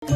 Om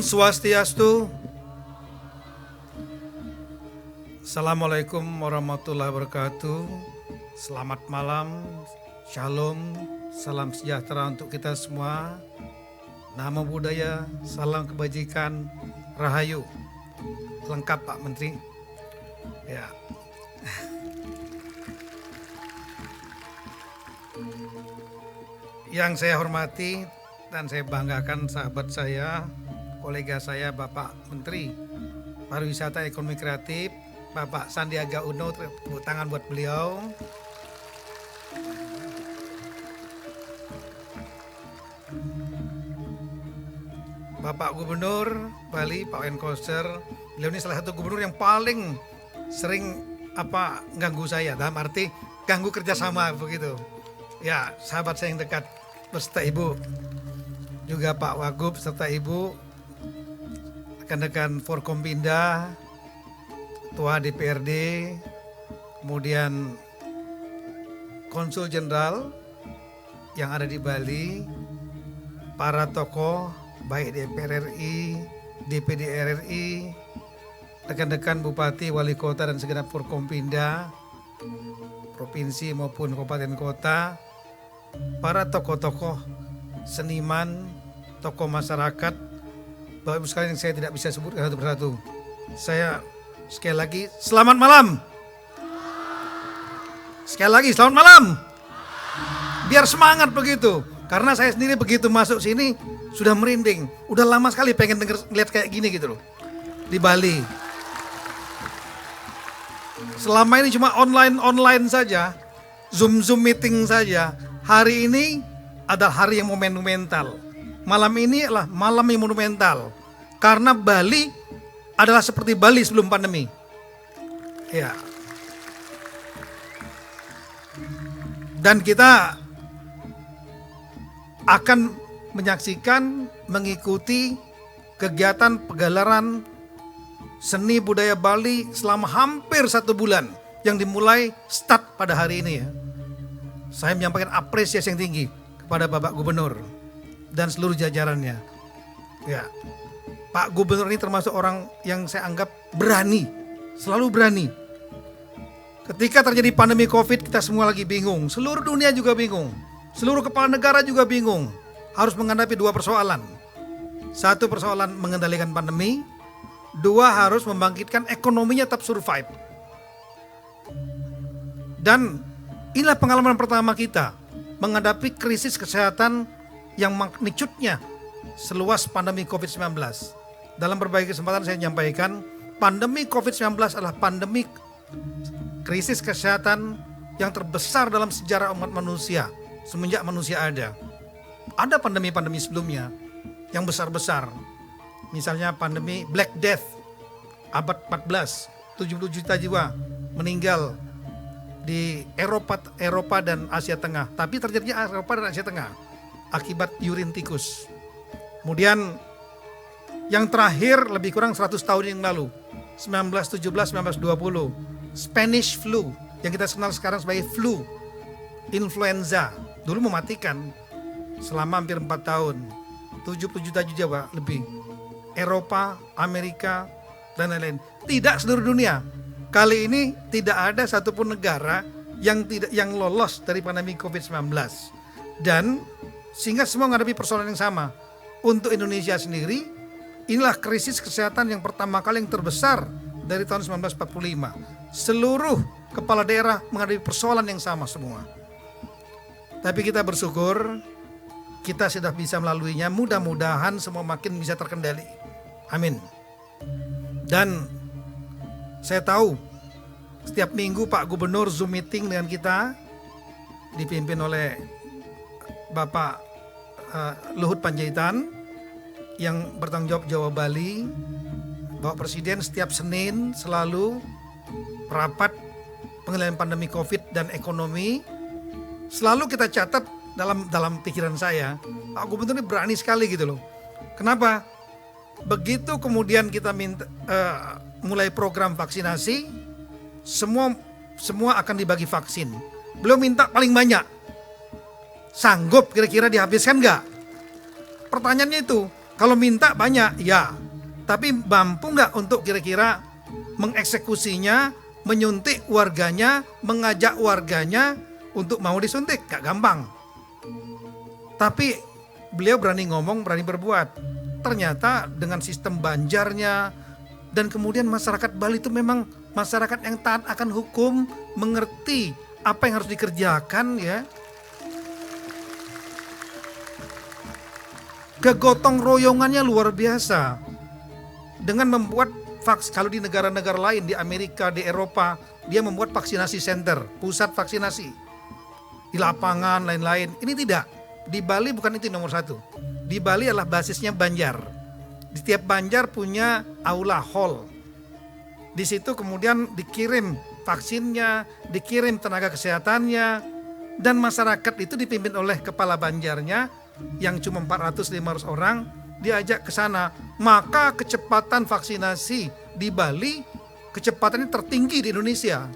Swastiastu. Assalamualaikum warahmatullahi wabarakatuh. Selamat malam, shalom, salam sejahtera untuk kita semua. Namo Buddhaya, salam kebajikan, rahayu. Lengkap Pak Menteri. Ya. Yang saya hormati dan saya banggakan sahabat saya, kolega saya Bapak Menteri Pariwisata Ekonomi Kreatif, Bapak Sandiaga Uno, tepuk tangan buat beliau. Bapak Gubernur Bali, Pak Wenkoster, beliau ini salah satu gubernur yang paling sering ganggu saya, dalam arti ganggu kerjasama begitu. Ya, sahabat saya yang dekat beserta Ibu, juga Pak Wagub serta Ibu, rekan-rekan Forkompinda, Ketua DPRD, kemudian Konsul Jenderal yang ada di Bali, para tokoh baik DPR RI, DPD RI, rekan-rekan Bupati, Wali Kota dan segenap Forkompinda, provinsi maupun kabupaten kota, para tokoh-tokoh seniman, tokoh masyarakat, Bapak Ibu sekalian yang saya tidak bisa sebutkan satu persatu. Saya sekali lagi selamat malam. Sekali lagi selamat malam. Biar semangat begitu. Karena saya sendiri begitu masuk sini sudah merinding. Udah lama sekali pengen lihat kayak gini gitu loh. Di Bali. Selama ini cuma online saja, Zoom meeting saja. Hari ini adalah hari yang monumental. Malam ini adalah malam yang monumental. Karena Bali adalah seperti Bali sebelum pandemi. Ya. Dan kita akan menyaksikan, mengikuti kegiatan pegelaran seni budaya Bali selama hampir 1 bulan. Yang dimulai start pada hari ini ya. Saya menyampaikan apresiasi yang tinggi kepada Bapak Gubernur dan seluruh jajarannya. Ya, Pak Gubernur ini termasuk orang yang saya anggap berani, selalu berani. Ketika terjadi pandemi COVID, kita semua lagi bingung, seluruh dunia juga bingung, seluruh kepala negara juga bingung, harus menghadapi 2 persoalan. 1 persoalan mengendalikan pandemi, 2 harus membangkitkan ekonominya tetap survive. Dan inilah pengalaman pertama kita menghadapi krisis kesehatan yang magnitudenya seluas pandemi COVID-19. Dalam berbagai kesempatan saya menyampaikan, pandemi COVID-19 adalah pandemi krisis kesehatan yang terbesar dalam sejarah umat manusia semenjak manusia ada. Ada pandemi-pandemi sebelumnya yang besar-besar. Misalnya pandemi Black Death abad 14, 70 juta jiwa meninggal di Eropa dan Asia Tengah. Tapi terjadinya Eropa dan Asia Tengah akibat urin tikus. Kemudian yang terakhir lebih kurang 100 tahun yang lalu, 1917-1920, Spanish flu yang kita kenal sekarang sebagai flu, influenza, dulu mematikan selama hampir 4 tahun, 70 juta jiwa lebih. Eropa, Amerika, dan lain-lain. Tidak seluruh dunia. Kali ini tidak ada satupun negara yang lolos dari pandemi COVID-19. Dan sehingga semua menghadapi persoalan yang sama. Untuk Indonesia sendiri, inilah krisis kesehatan yang pertama kali yang terbesar dari tahun 1945. Seluruh kepala daerah menghadapi persoalan yang sama semua. Tapi kita bersyukur kita sudah bisa melaluinya. Mudah-mudahan semua makin bisa terkendali. Amin. Dan saya tahu setiap minggu Pak Gubernur Zoom meeting dengan kita, dipimpin oleh Bapak Luhut Panjaitan yang bertanggung jawab Jawa Bali. Bapak Presiden setiap Senin selalu rapat pengendalian pandemi COVID dan ekonomi. Selalu kita catat dalam pikiran saya, Pak Gubernur ini berani sekali gitu loh. Kenapa? Begitu kemudian kita mulai program vaksinasi, semua akan dibagi vaksin. Beliau minta paling banyak. Sanggup kira-kira dihabiskan nggak? Pertanyaannya itu, kalau minta banyak, ya. Tapi mampu nggak untuk kira-kira mengeksekusinya, menyuntik warganya, mengajak warganya untuk mau disuntik? Gak gampang. Tapi beliau berani ngomong, berani berbuat. Ternyata dengan sistem banjarnya, dan kemudian masyarakat Bali itu memang masyarakat yang taat akan hukum, mengerti apa yang harus dikerjakan ya. Kegotong royongannya luar biasa. Dengan membuat kalau di negara-negara lain, di Amerika, di Eropa, dia membuat vaksinasi center, pusat vaksinasi di lapangan lain-lain. Ini tidak. Di Bali bukan itu nomor satu. Di Bali adalah basisnya Banjar. Di tiap Banjar punya aula hall. Di situ kemudian dikirim vaksinnya, dikirim tenaga kesehatannya, dan masyarakat itu dipimpin oleh kepala Banjarnya yang cuma 400-500 orang, diajak ke sana. Maka kecepatan vaksinasi di Bali, kecepatannya tertinggi di Indonesia.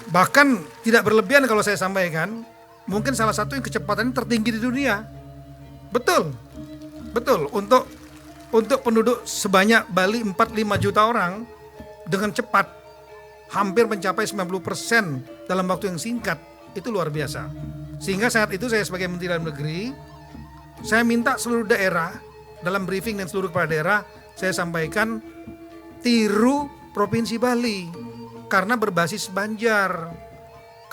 Bahkan tidak berlebihan kalau saya sampaikan, mungkin salah satu yang kecepatannya tertinggi di dunia. Betul. Untuk penduduk sebanyak Bali 45 juta orang, dengan cepat hampir mencapai 90% dalam waktu yang singkat, itu luar biasa. Sehingga saat itu saya sebagai Menteri Dalam Negeri, saya minta seluruh daerah, dalam briefing dan seluruh kepala daerah, saya sampaikan tiru Provinsi Bali karena berbasis Banjar.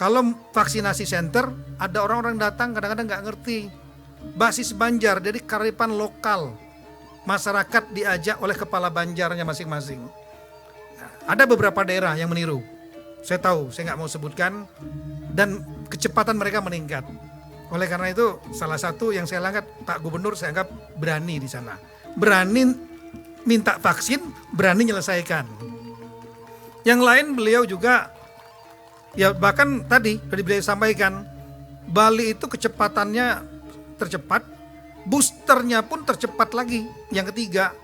Kalau vaksinasi center, ada orang-orang datang kadang-kadang nggak ngerti. Basis Banjar, jadi kearifan lokal. Masyarakat diajak oleh kepala Banjarnya masing-masing. Nah, ada beberapa daerah yang meniru. Saya tahu, saya nggak mau sebutkan. Dan kecepatan mereka meningkat. Oleh karena itu, salah satu yang saya angkat, Pak Gubernur saya anggap berani di sana. Berani minta vaksin, berani menyelesaikan. Yang lain beliau juga, ya bahkan tadi beliau sampaikan, Bali itu kecepatannya tercepat, boosternya pun tercepat lagi. Yang ketiga,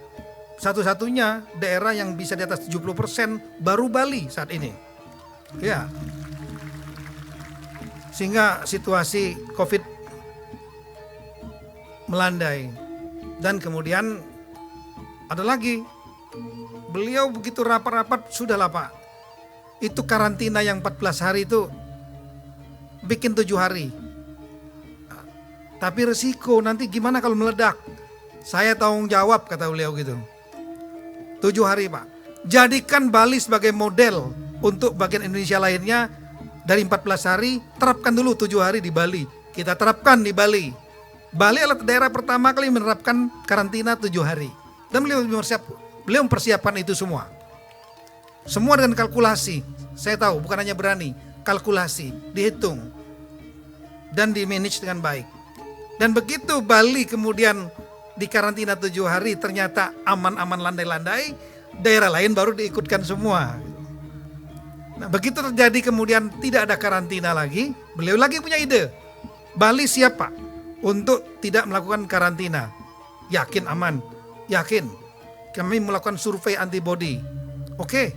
satu-satunya daerah yang bisa di atas 70% baru Bali saat ini. Ya. Sehingga situasi COVID melandai. Dan kemudian ada lagi, beliau begitu rapat-rapat, sudahlah Pak, itu karantina yang 14 hari itu bikin 7 hari. Tapi resiko nanti gimana kalau meledak? Saya tanggung jawab, kata beliau gitu. 7 hari Pak. Jadikan Bali sebagai model untuk bagian Indonesia lainnya. Dari 14 hari, terapkan dulu 7 hari di Bali. Kita terapkan di Bali. Bali adalah daerah pertama kali menerapkan karantina 7 hari. Dan beliau mempersiapkan itu semua. Semua dengan kalkulasi. Saya tahu, bukan hanya berani. Kalkulasi, dihitung. Dan di-manage dengan baik. Dan begitu Bali kemudian di karantina 7 hari, ternyata aman-aman landai-landai, daerah lain baru diikutkan semua. Nah, begitu terjadi kemudian tidak ada karantina lagi, beliau lagi punya ide. Bali siap Pak untuk tidak melakukan karantina. Yakin aman? Yakin. Kami melakukan survei antibody. Oke.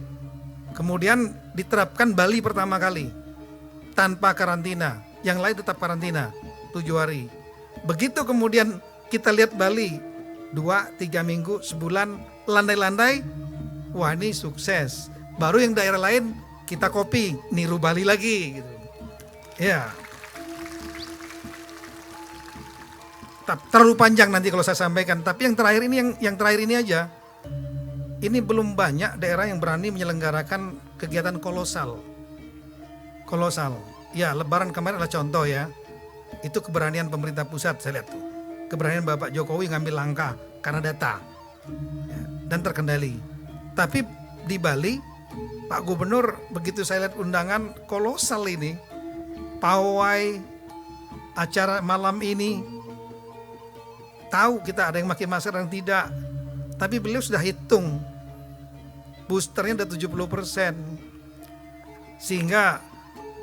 Kemudian diterapkan Bali pertama kali tanpa karantina. Yang lain tetap karantina 7 hari. Begitu kemudian kita lihat Bali 2-3 minggu, sebulan, landai-landai. Wah, ini sukses. Baru yang daerah lain kita copy, niru Bali lagi gitu. Ya. Terlalu panjang nanti kalau saya sampaikan, tapi yang terakhir ini aja. Ini belum banyak daerah yang berani menyelenggarakan kegiatan kolosal. Ya, Lebaran kemarin adalah contoh ya. Itu keberanian pemerintah pusat, saya lihat tuh. Keberanian Bapak Jokowi ngambil langkah karena data ya, dan terkendali. Tapi di Bali, Pak Gubernur begitu saya lihat undangan kolosal ini, pawai acara malam ini, tahu kita ada yang pakai masker dan tidak, tapi beliau sudah hitung boosternya udah 70%, sehingga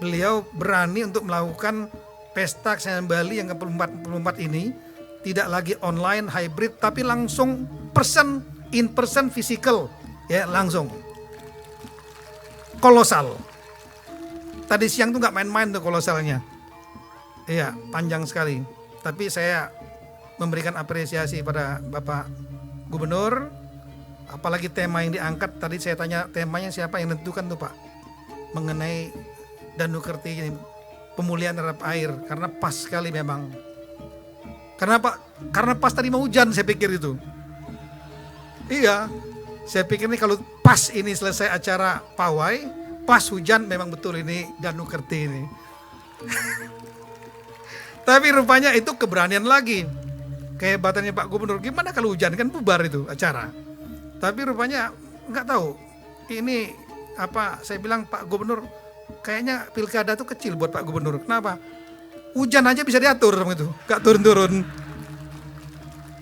beliau berani untuk melakukan pesta kesenian Bali yang ke-44 ini tidak lagi online hybrid, tapi langsung in person physical ya, langsung kolosal. Tadi siang tuh nggak main-main tuh kolosalnya, iya panjang sekali. Tapi saya memberikan apresiasi pada Bapak Gubernur, apalagi tema yang diangkat. Tadi saya tanya temanya siapa yang nentukan tuh Pak, mengenai Danau Kerti ini, pemulihan terhadap air, karena pas sekali memang. Karena pas tadi mau hujan saya pikir itu. Iya, saya pikir ini kalau pas ini selesai acara pawai, pas hujan memang betul ini Danau Kerti ini. Tapi rupanya itu keberanian lagi. Kehebatannya Pak Gubernur, gimana kalau hujan, kan bubar itu acara. Tapi rupanya nggak tahu. Ini apa, saya bilang Pak Gubernur, kayaknya pilkada itu kecil buat Pak Gubernur. Kenapa? Hujan aja bisa diatur gitu, gak turun-turun.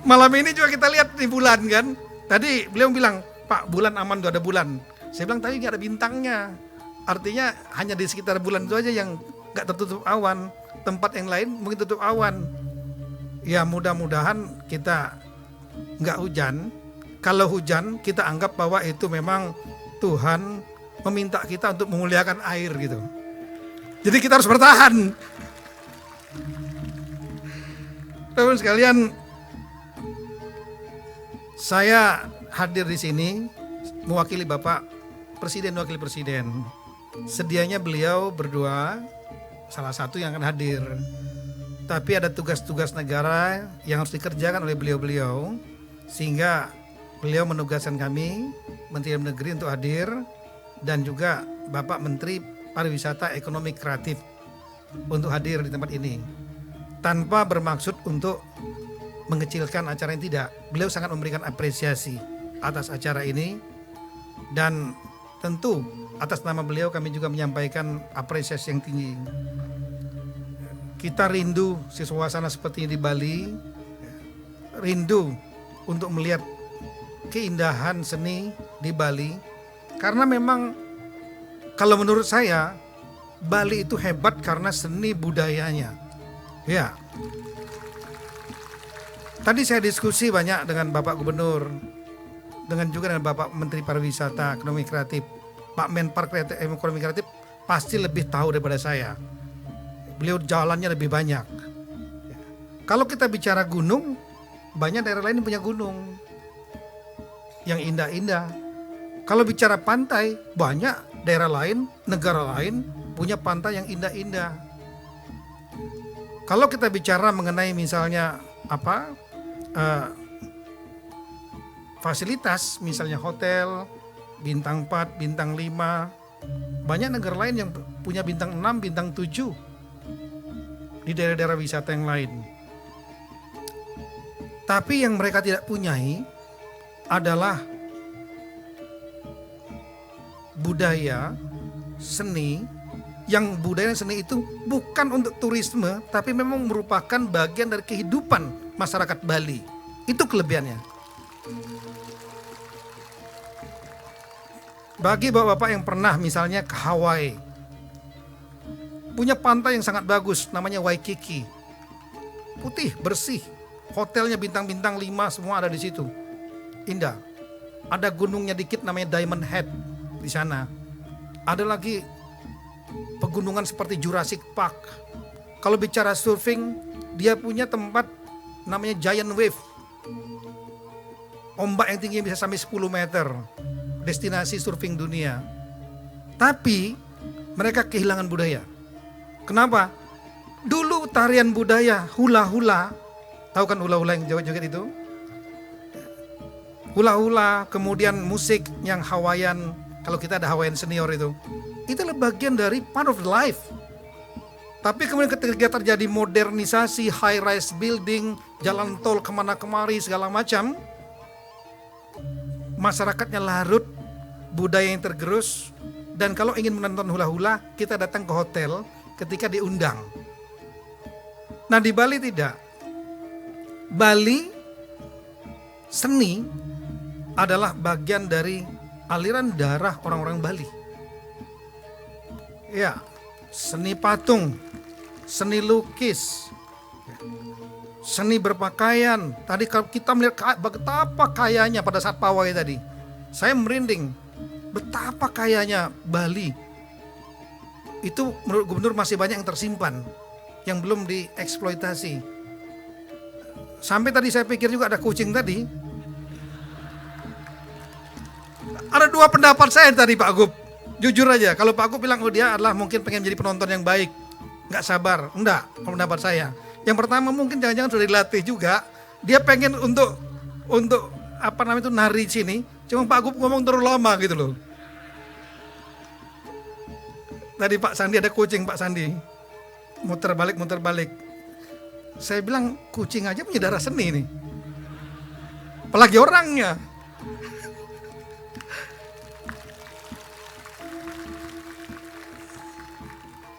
Malam ini juga kita lihat di bulan kan. Tadi beliau bilang, Pak bulan aman tuh, ada bulan. Saya bilang tapi gak ada bintangnya. Artinya hanya di sekitar bulan itu aja yang gak tertutup awan. Tempat yang lain mungkin tutup awan. Ya mudah-mudahan kita gak hujan. Kalau hujan kita anggap bahwa itu memang Tuhan meminta kita untuk memuliakan air gitu. Jadi kita harus bertahan. Teman sekalian, saya hadir di sini mewakili Bapak Presiden, Wakil Presiden. Sedianya beliau berdua, salah satu yang akan hadir. Tapi ada tugas-tugas negara yang harus dikerjakan oleh beliau-beliau, sehingga beliau menugaskan kami, Menteri Dalam Negeri, untuk hadir, dan juga Bapak Menteri Pariwisata Ekonomi Kreatif untuk hadir di tempat ini. Tanpa bermaksud untuk mengecilkan acara yang tidak. Beliau sangat memberikan apresiasi atas acara ini, dan tentu atas nama beliau kami juga menyampaikan apresiasi yang tinggi. Kita rindu suasana seperti ini di Bali, rindu untuk melihat keindahan seni di Bali, karena memang kalau menurut saya Bali itu hebat karena seni budayanya. Ya. Tadi saya diskusi banyak dengan Bapak Gubernur, dengan juga dengan Bapak Menteri Pariwisata Ekonomi Kreatif. Pak Menpar Ekonomi Kreatif pasti lebih tahu daripada saya. Beliau jalannya lebih banyak. Kalau kita bicara gunung, banyak daerah lain yang punya gunung yang indah-indah. Kalau bicara pantai, banyak daerah lain, negara lain punya pantai yang indah-indah. Kalau kita bicara mengenai misalnya fasilitas, misalnya hotel bintang 4, bintang 5, banyak negara lain yang punya bintang 6, bintang 7 di daerah-daerah wisata yang lain. Tapi yang mereka tidak punyai adalah budaya seni, yang budaya seni itu bukan untuk turisme, tapi memang merupakan bagian dari kehidupan masyarakat Bali. Itu kelebihannya. Bagi bapak-bapak yang pernah misalnya ke Hawaii, punya pantai yang sangat bagus, namanya Waikiki. Putih, bersih, hotelnya bintang-bintang 5 semua ada di situ. Indah. Ada gunungnya dikit namanya Diamond Head di sana. Ada lagi pegunungan seperti Jurassic Park. Kalau bicara surfing, dia punya tempat namanya Giant Wave. Ombak yang tingginya bisa sampai 10 meter. Destinasi surfing dunia. Tapi mereka kehilangan budaya. Kenapa? Dulu tarian budaya hula-hula, tahu kan hula-hula yang joget-joget itu? Hula-hula, kemudian musik yang Hawaiian, kalau kita ada Hawaiian senior itu adalah bagian dari part of life. Tapi kemudian ketika terjadi modernisasi, high rise building, jalan tol kemana kemari segala macam, masyarakatnya larut, budaya yang tergerus, dan kalau ingin menonton hula-hula, kita datang ke hotel ketika diundang. Nah di Bali tidak. Bali, seni adalah bagian dari aliran darah orang-orang Bali. Ya, seni patung, seni lukis, seni berpakaian. Tadi kalau kita melihat betapa kayanya pada saat pawai tadi, saya merinding. Betapa kayanya Bali. Itu menurut gubernur masih banyak yang tersimpan, yang belum dieksploitasi. Sampai tadi saya pikir juga ada kucing tadi. Ada dua pendapat saya tadi Pak Gub. Jujur aja, kalau Pak Gub bilang dia adalah mungkin pengen jadi penonton yang baik, nggak sabar. Enggak, pendapat saya. Yang pertama mungkin jangan-jangan sudah dilatih juga. Dia pengen untuk nari sini. Cuma Pak Gub ngomong terlalu lama gitu loh. Tadi Pak Sandi ada kucing Pak Sandi. Muter balik. Saya bilang kucing aja punya darah seni nih. Apalagi orangnya.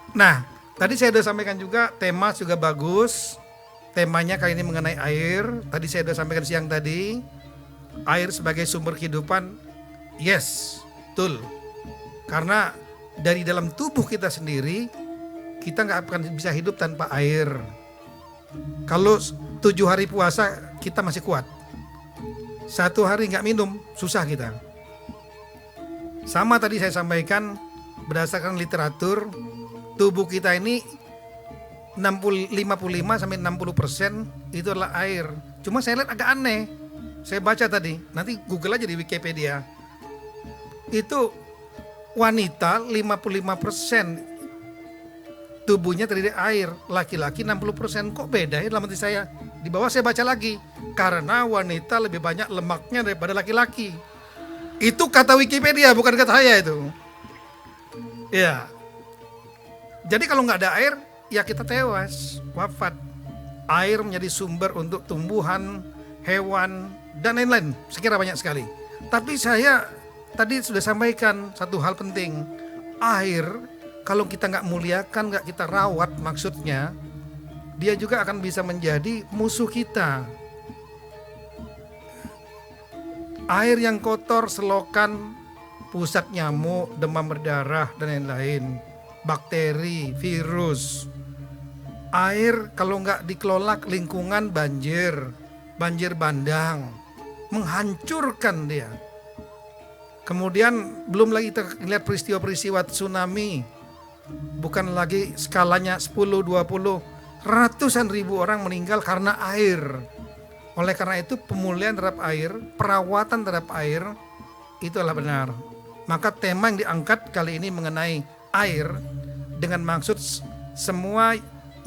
Nah, tadi saya sudah sampaikan juga tema juga bagus. Temanya kali ini mengenai air. Tadi saya sudah sampaikan siang tadi. Air sebagai sumber kehidupan, yes, betul. Karena dari dalam tubuh kita sendiri, kita nggak akan bisa hidup tanpa air. Kalau 7 hari puasa, kita masih kuat. 1 hari nggak minum, susah kita. Sama tadi saya sampaikan, berdasarkan literatur, tubuh kita ini 55-60% itu adalah air. Cuma saya lihat agak aneh. Saya baca tadi, nanti Google aja di Wikipedia. Itu wanita 55% tubuhnya terdiri dari air, laki-laki 60%. Kok beda ya dalam hati saya? Di bawah saya baca lagi, karena wanita lebih banyak lemaknya daripada laki-laki. Itu kata Wikipedia, bukan kata saya itu. Ya. Jadi kalau nggak ada air, ya kita tewas, wafat. Air menjadi sumber untuk tumbuhan, hewan, dan lain-lain. Sekira banyak sekali. Tapi saya tadi sudah sampaikan satu hal penting. Air, kalau kita nggak muliakan, nggak kita rawat, maksudnya, dia juga akan bisa menjadi musuh kita. Air yang kotor, selokan, pusat nyamuk, demam berdarah, dan lain-lain. Bakteri, virus. Air kalau nggak dikelola lingkungan banjir bandang, menghancurkan dia. Kemudian belum lagi terlihat peristiwa-peristiwa tsunami, bukan lagi skalanya 10, 20, ratusan ribu orang meninggal karena air. Oleh karena itu pemulihan terhadap air, perawatan terhadap air, itu adalah benar. Maka tema yang diangkat kali ini mengenai air, dengan maksud semua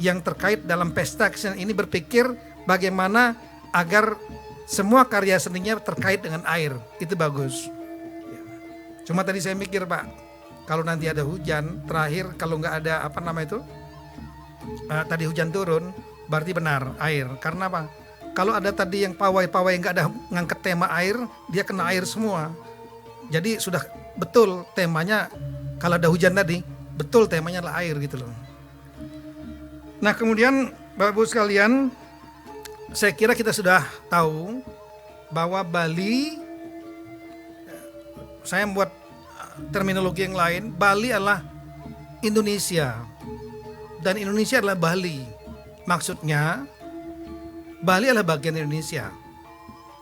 yang terkait dalam pesta kesenian ini berpikir bagaimana agar semua karya seninya terkait dengan air. Itu bagus. Cuma tadi saya mikir Pak, kalau nanti ada hujan, terakhir kalau nggak ada tadi hujan turun, berarti benar air. Karena apa? Kalau ada tadi yang pawai-pawai nggak ada ngangkat tema air, dia kena air semua. Jadi sudah betul temanya, kalau ada hujan tadi, betul temanya adalah air gitu loh. Nah kemudian Bapak Ibu sekalian, saya kira kita sudah tahu bahwa Bali, saya membuat terminologi yang lain, Bali adalah Indonesia dan Indonesia adalah Bali. Maksudnya Bali adalah bagian Indonesia.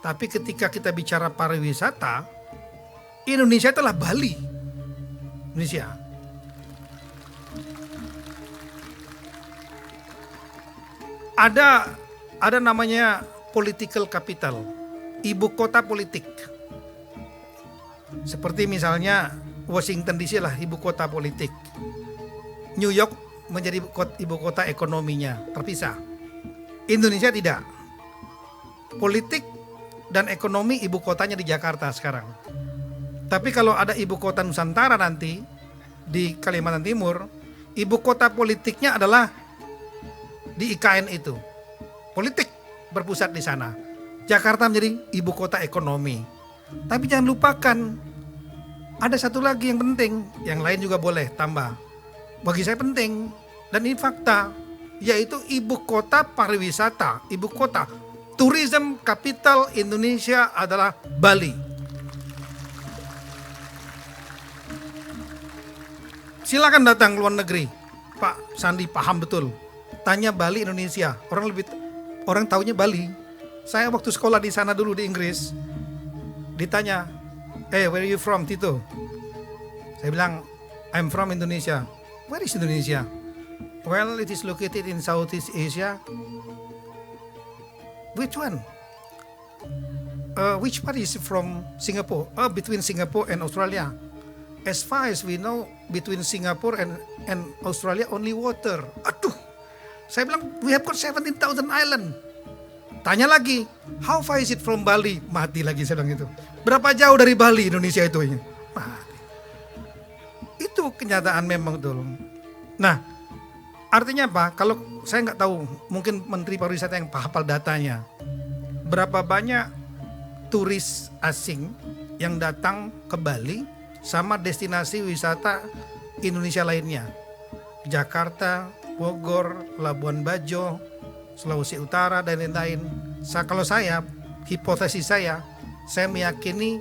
Tapi ketika kita bicara pariwisata, Indonesia adalah Bali. Indonesia. Ada namanya political capital, ibu kota politik. Seperti misalnya Washington DC lah ibu kota politik. New York menjadi ibu kota ekonominya, terpisah. Indonesia tidak. Politik dan ekonomi ibu kotanya di Jakarta sekarang. Tapi kalau ada ibu kota Nusantara nanti di Kalimantan Timur, ibu kota politiknya adalah di IKN itu. Politik berpusat di sana. Jakarta menjadi ibu kota ekonomi. Tapi jangan lupakan, ada satu lagi yang penting, yang lain juga boleh tambah. Bagi saya penting, dan ini fakta, yaitu ibu kota pariwisata, ibu kota tourism capital Indonesia adalah Bali. Silakan datang ke luar negeri, Pak Sandi paham betul. Tanya Bali Indonesia, orang taunya Bali. Saya waktu sekolah di sana dulu di Inggris, ditanya, where are you from, Tito? Saya bilang, I'm from Indonesia. Where is Indonesia? Well, it is located in Southeast Asia. Which one? Which part is from Singapore? Between Singapore and Australia. As far as we know, between Singapore and Australia only water. Aduh, saya bilang we have got 17,000 island. Tanya lagi, how far is it from Bali? Mati lagi saya bilang itu. Berapa jauh dari Bali Indonesia itu? Mati. Itu kenyataan memang betul. Nah, artinya apa? Kalau saya nggak tahu, mungkin Menteri Pariwisata yang hafal datanya. Berapa banyak turis asing yang datang ke Bali sama destinasi wisata Indonesia lainnya. Jakarta, Bogor, Labuan Bajo, Sulawesi Utara dan lain-lain. Kalau saya, hipotesis saya meyakini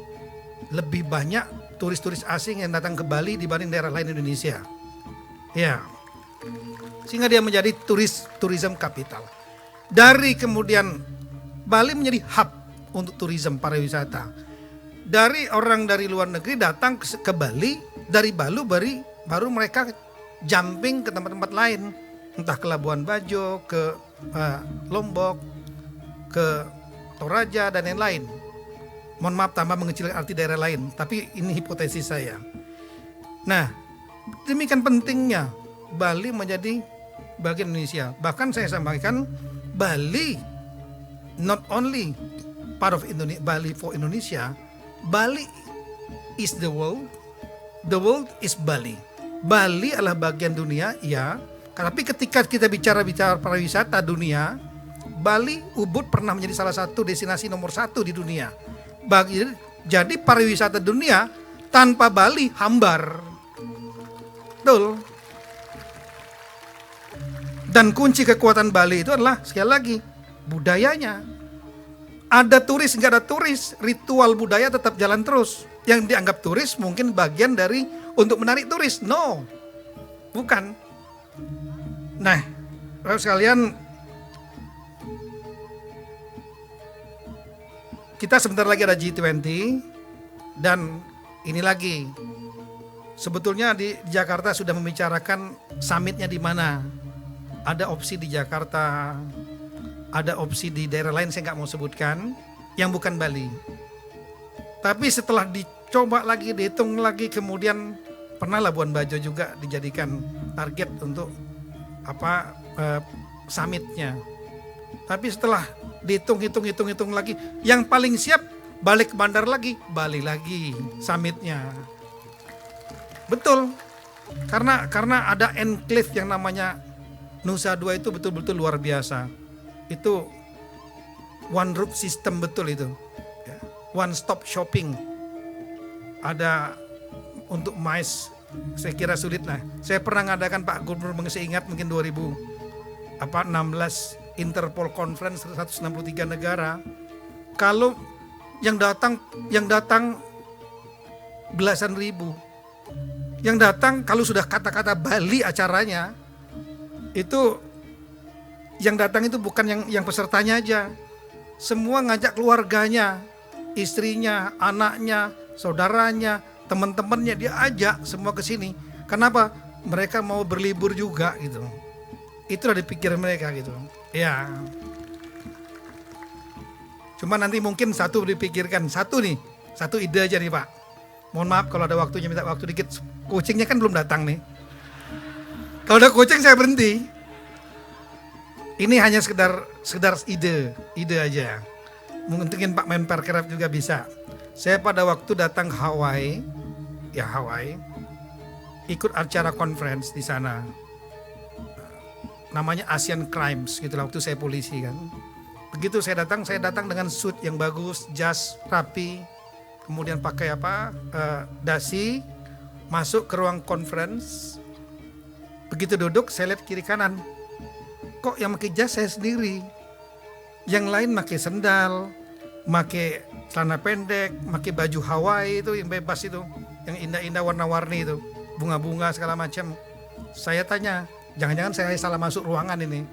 lebih banyak turis-turis asing yang datang ke Bali dibanding daerah lain Indonesia. Ya. Sehingga dia menjadi tourism capital. Dari kemudian Bali menjadi hub untuk tourism pariwisata. Dari orang dari luar negeri datang ke Bali, dari baru mereka jumping ke tempat-tempat lain, entah ke Labuan Bajo, ke Lombok, ke Toraja dan lain-lain. Mohon maaf tambah mengecilkan arti daerah lain, tapi ini hipotesis saya. Nah, demikian pentingnya Bali menjadi bagian Indonesia. Bahkan saya sampaikan, Bali not only part of Indonesia, Bali for Indonesia, Bali is the world is Bali. Bali adalah bagian dunia, ya. Tapi ketika kita bicara pariwisata dunia, Bali, Ubud pernah menjadi salah satu destinasi nomor 1 di dunia. Jadi pariwisata dunia tanpa Bali hambar. Betul. Dan kunci kekuatan Bali itu adalah sekali lagi budayanya. Ada turis, nggak ada turis, ritual budaya tetap jalan terus. Yang dianggap turis mungkin bagian dari untuk menarik turis. No, bukan. Nah, sekalian, kita sebentar lagi ada G20 dan ini lagi. Sebetulnya di Jakarta sudah membicarakan summitnya di mana. Ada opsi di Jakarta. Ada opsi di daerah lain saya nggak mau sebutkan yang bukan Bali. Tapi setelah dicoba lagi, dihitung lagi, kemudian pernah Labuan Bajo juga dijadikan target untuk summitnya. Tapi setelah dihitung lagi, yang paling siap balik ke bandar lagi, Bali lagi summitnya. Betul, karena ada enclave yang namanya Nusa Dua itu betul-betul luar biasa. Itu one roof system betul itu, one stop shopping. Ada untuk MICE, saya kira sulit lah. Saya pernah ngadakan, Pak Gubernur masih ingat, mungkin 2016 Interpol Conference 163 negara. Kalau yang datang belasan ribu. Yang datang kalau sudah kata-kata Bali acaranya, itu yang datang itu bukan yang pesertanya aja, semua ngajak keluarganya, istrinya, anaknya, saudaranya, teman-temannya, dia ajak semua ke sini. Kenapa? Mereka mau berlibur juga gitu. Itu udah dipikir mereka gitu. Ya. Cuma nanti mungkin satu dipikirkan, satu ide aja nih Pak. Mohon maaf kalau ada waktunya, minta waktu dikit. Coachingnya kan belum datang nih. Kalau ada coaching saya berhenti. Ini hanya sekedar ide aja. Mungkin Pak Menparekraf juga bisa. Saya pada waktu datang Hawaii, ikut acara conference di sana. namanya Asian Crimes gitu lah, waktu saya polisi kan. Begitu saya datang dengan suit yang bagus, jas rapi, kemudian pakai dasi, masuk ke ruang conference. Begitu duduk saya lihat kiri kanan, kok yang pakai jas saya sendiri, yang lain pakai sendal, pakai celana pendek, pakai baju Hawaii itu yang bebas itu, yang indah-indah warna-warni itu, bunga-bunga segala macam. Saya tanya, jangan-jangan saya salah masuk ruangan ini.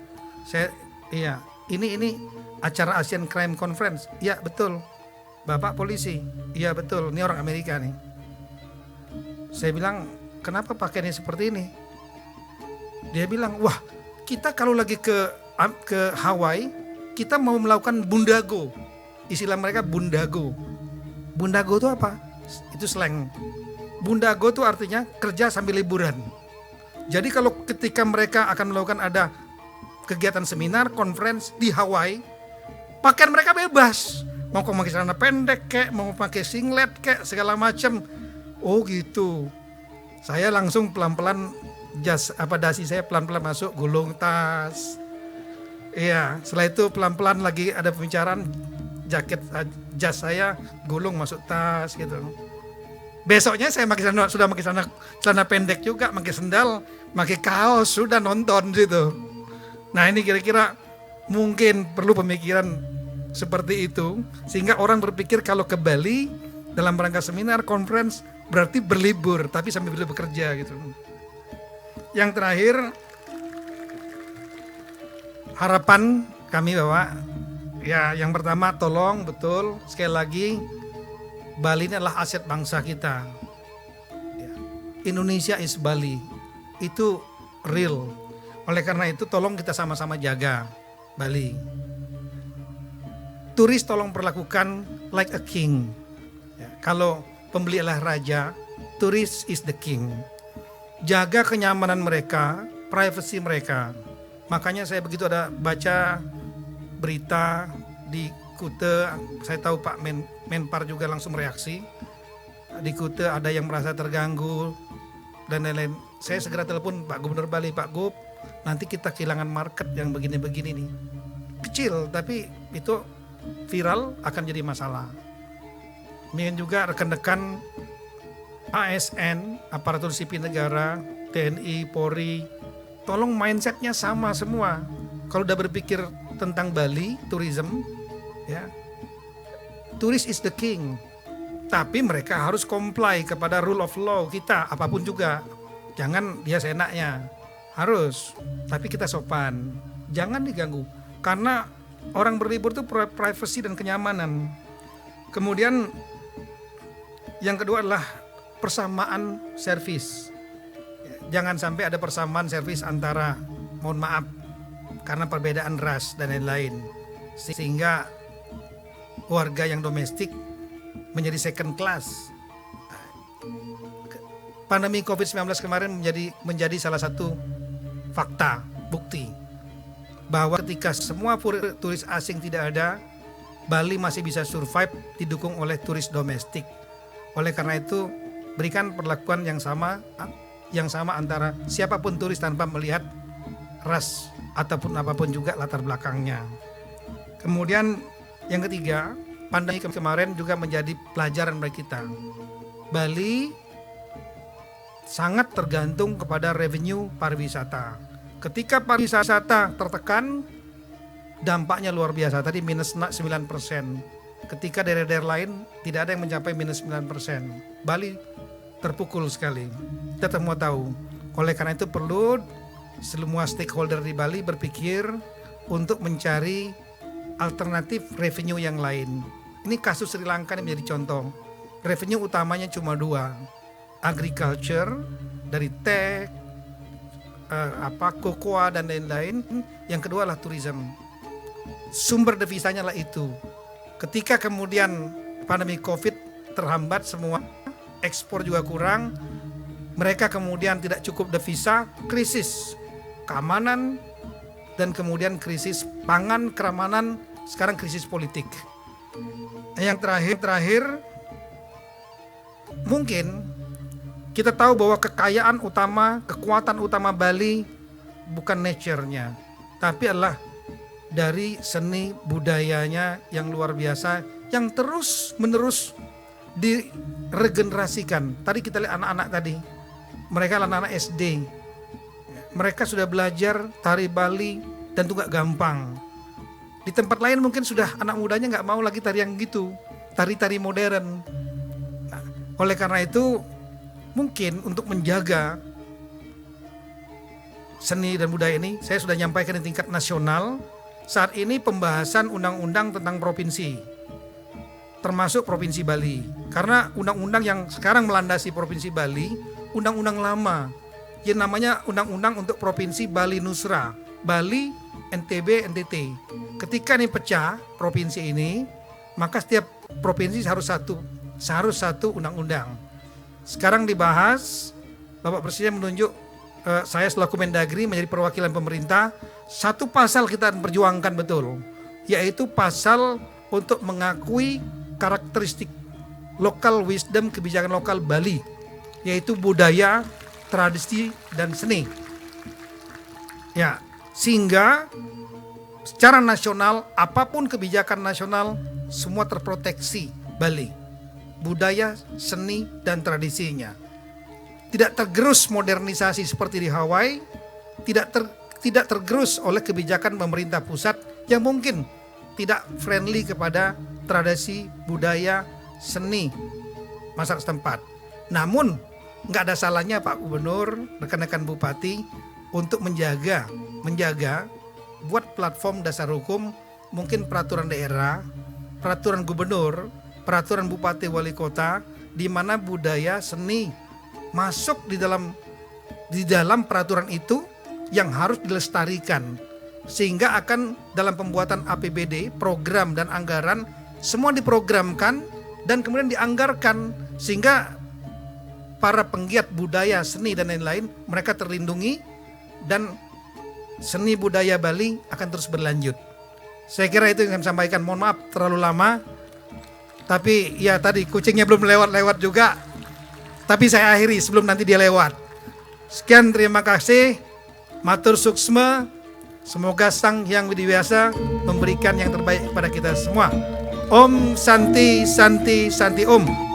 Iya, ini acara Asian Crime Conference. Iya betul. Bapak polisi. Iya betul. Ini orang Amerika nih. Saya bilang, kenapa pakaiannya seperti ini? Dia bilang, wah, kita kalau lagi ke Hawaii, kita mau melakukan bundago. Istilah mereka bundago. Bundago itu apa? Itu slang. Bundago itu artinya kerja sambil liburan. Jadi kalau ketika mereka akan melakukan ada kegiatan seminar, conference di Hawaii, pakaian mereka bebas. Mau pakai celana pendek kek, mau pakai singlet kek, segala macam. Oh gitu. Saya langsung pelan-pelan dasi saya pelan-pelan masuk, gulung tas. Iya, setelah itu pelan-pelan lagi ada pembicaraan, jas saya gulung masuk tas gitu. Besoknya saya sudah pakai celana pendek juga, pakai sendal, pakai kaos, sudah nonton gitu. Nah ini kira-kira mungkin perlu pemikiran seperti itu, sehingga orang berpikir kalau ke Bali dalam rangka seminar, conference, berarti berlibur, tapi sambil bekerja gitu. Yang terakhir, harapan kami bahwa ya yang pertama tolong betul sekali lagi, Bali ini adalah aset bangsa kita. Indonesia is Bali. Itu real. Oleh karena itu tolong kita sama-sama jaga Bali. Turis tolong perlakukan like a king. Kalau pembeli adalah raja, turis is the king. Jaga kenyamanan mereka, privacy mereka. Makanya saya begitu ada baca berita di Kute, saya tahu Pak Menpar juga langsung reaksi. Di Kute ada yang merasa terganggu dan lain-lain. Saya segera telepon Pak Gubernur Bali, Pak Gub, nanti kita kehilangan market yang begini-begini nih. Kecil tapi itu viral akan jadi masalah. Kemudian juga rekan-rekan ASN, aparatur sipil negara, TNI, Polri, tolong mindsetnya sama semua. Kalau udah berpikir tentang Bali, tourism, ya, turis is the king. Tapi mereka harus comply kepada rule of law kita, apapun juga. Jangan dia seenaknya, harus. Tapi kita sopan, jangan diganggu. Karena orang berlibur itu privacy dan kenyamanan. Kemudian yang kedua adalah persamaan servis. Jangan sampai ada persamaan servis antara, mohon maaf, karena perbedaan ras dan lain-lain. Sehingga warga yang domestik menjadi second class. Pandemi COVID-19 kemarin menjadi salah satu fakta, bukti bahwa ketika semua turis asing tidak ada, Bali masih bisa survive didukung oleh turis domestik. Oleh karena itu, berikan perlakuan yang sama antara siapapun turis tanpa melihat ras ataupun apapun juga latar belakangnya. Kemudian yang ketiga, pandemi kemarin juga menjadi pelajaran bagi kita. Bali sangat tergantung kepada revenue pariwisata. Ketika pariwisata tertekan, dampaknya luar biasa. Tadi minus 9%. Ketika daerah-daerah lain tidak ada yang mencapai minus 9%. Bali terpukul sekali. Kita semua tahu. Oleh karena itu perlu semua stakeholder di Bali berpikir untuk mencari alternatif revenue yang lain. Ini kasus Sri Lanka ini menjadi contoh. Revenue utamanya cuma 2. Agriculture dari teh, kokoa dan lain-lain. Yang kedua adalah tourism. Sumber devisanya lah itu. Ketika kemudian pandemi COVID terhambat semua, ekspor juga kurang, mereka kemudian tidak cukup devisa, krisis keamanan, dan kemudian krisis pangan, keamanan, sekarang krisis politik. Yang terakhir, mungkin kita tahu bahwa kekuatan utama Bali bukan nature-nya, tapi adalah dari seni budayanya yang luar biasa, yang terus menerus diregenerasikan. Tadi kita lihat anak-anak tadi, mereka anak-anak SD, mereka sudah belajar tari Bali dan tunggak gampang. Di tempat lain mungkin sudah anak mudanya nggak mau lagi tari yang gitu, tari-tari modern. Nah, oleh karena itu mungkin untuk menjaga seni dan budaya ini, saya sudah nyampaikan di tingkat nasional. Saat ini pembahasan undang-undang tentang provinsi, termasuk Provinsi Bali. Karena undang-undang yang sekarang melandasi Provinsi Bali, undang-undang lama, yang namanya Undang-Undang untuk Provinsi Bali Nusra, Bali, NTB, NTT. Ketika ini pecah provinsi ini, maka setiap provinsi harus satu undang-undang. Sekarang dibahas, Bapak Presiden menunjuk saya selaku Mendagri menjadi perwakilan pemerintah. Satu pasal kita perjuangkan betul, yaitu pasal untuk mengakui karakteristik local wisdom, kebijakan lokal Bali, yaitu budaya, tradisi, dan seni. Ya, sehingga secara nasional, apapun kebijakan nasional, semua terproteksi Bali, budaya, seni, dan tradisinya. Tidak tergerus modernisasi seperti di Hawaii, tidak tergerus oleh kebijakan pemerintah pusat yang mungkin tidak friendly kepada tradisi, budaya, seni masyarakat setempat. Namun nggak ada salahnya Pak Gubernur, rekan-rekan Bupati untuk menjaga buat platform dasar hukum, mungkin peraturan daerah, peraturan gubernur, peraturan bupati wali kota, di mana budaya, seni masuk di dalam peraturan itu yang harus dilestarikan, sehingga akan dalam pembuatan APBD, program dan anggaran semua diprogramkan dan kemudian dianggarkan, sehingga para penggiat budaya, seni dan lain-lain mereka terlindungi dan seni budaya Bali akan terus berlanjut. Saya kira itu yang saya sampaikan. Mohon maaf terlalu lama, tapi ya tadi kucingnya belum lewat juga. Tapi saya akhiri sebelum nanti dia lewat. Sekian, terima kasih. Matur suksma. Semoga Sang Hyang Widiwasa memberikan yang terbaik kepada kita semua. Om Santi Santi Santi Om.